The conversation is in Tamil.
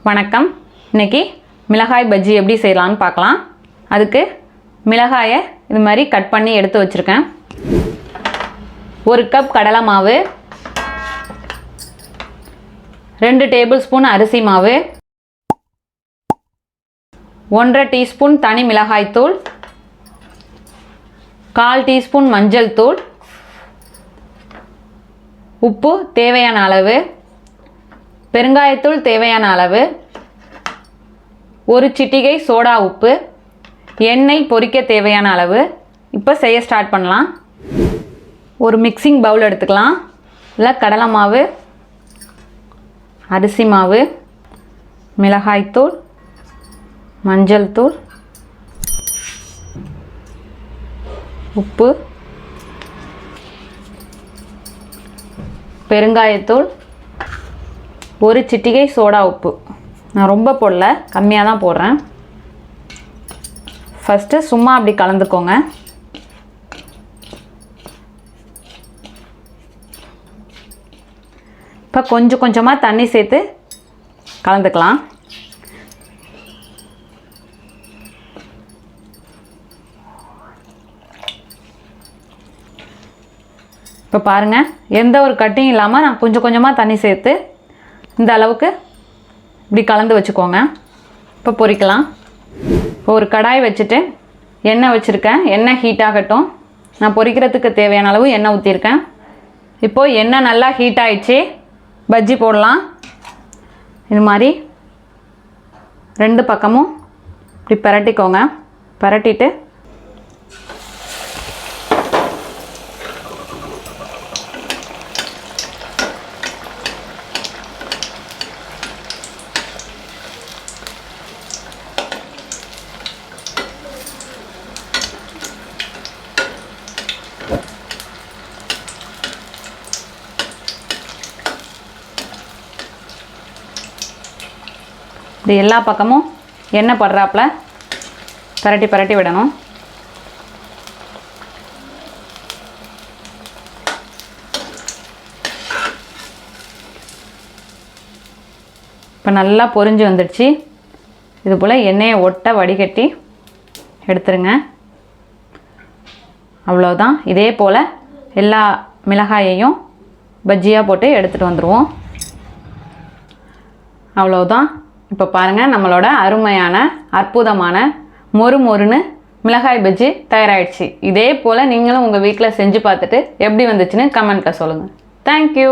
வணக்கம். இன்னைக்கு மிளகாய் பஜ்ஜி எப்படி செய்யலாம்னு பார்க்கலாம். அதுக்கு மிளகாயை இது மாதிரி கட் பண்ணி எடுத்து வச்சுருக்கேன். 1 கப் கடலை மாவு, 2 டேபிள் ஸ்பூன் அரிசி மாவு, 1/2 டீஸ்பூன் தனி மிளகாய் தூள், 1/4 டீஸ்பூன் மஞ்சள் தூள், உப்பு தேவையான அளவு, பெருங்காயத்தூள் தேவையான அளவு, 1 சிட்டிகை சோடா உப்பு, எண்ணெய் பொரிக்க தேவையான அளவு. இப்போ செய்ய ஸ்டார்ட் பண்ணலாம். ஒரு மிக்சிங் பவுல் எடுத்துக்கலாம். இல்லை கடலை மாவு, அரிசி மாவு, மிளகாய்த்தூள், மஞ்சள் தூள், உப்பு, பெருங்காயத்தூள், 1 சிட்டிகை சோடா உப்பு. நான் ரொம்ப போடல, கம்மியாக தான் போடுறேன். ஃபஸ்ட்டு சும்மா அப்படி கலந்துக்கோங்க. இப்போ கொஞ்சம் கொஞ்சமாக தண்ணி சேர்த்து கலந்துக்கலாம். இப்போ பாருங்கள், எந்த ஒரு கட்டியும் இல்லாமல் நான் கொஞ்சம் கொஞ்சமாக தண்ணி சேர்த்து இந்த அளவுக்கு இப்படி கலந்து வச்சுக்கோங்க. இப்போ பொரிக்கலாம். இப்போ ஒரு கடாய் வச்சுட்டு எண்ணெய் வச்சுருக்கேன். எண்ணெய் ஹீட் ஆகட்டும். நான் பொரிக்கிறதுக்கு தேவையான அளவு எண்ணெய் ஊற்றிருக்கேன். இப்போது எண்ணெய் நல்லா ஹீட் ஆகிடுச்சு. பஜ்ஜி போடலாம். இது மாதிரி 2 பக்கமும் இப்படி பரட்டிக்கோங்க. பரட்டிட்டு இது எல்லா பக்கமும் எண்ணெய் படுறாப்புல பரட்டி பரட்டி விடணும். இப்போ நல்லா பொரிஞ்சு வந்துடுச்சு. இது போல் எண்ணெயை ஒட்ட வடிகட்டி எடுத்துருங்க. அவ்வளோதான். இதே போல் எல்லா மிளகாயையும் பஜ்ஜியாக போட்டு எடுத்துகிட்டு வந்துடுவோம். அவ்வளோதான். இப்போ பாருங்கள், நம்மளோட அருமையான அற்புதமான மொறு மொறுன்னு மிளகாய் பஜ்ஜி தயாராகிடுச்சு. இதே போல் நீங்களும் உங்கள் வீட்டில் செஞ்சு பார்த்துட்டு எப்படி வந்துச்சுன்னு கமெண்ட்டில் சொல்லுங்கள். தேங்க்யூ.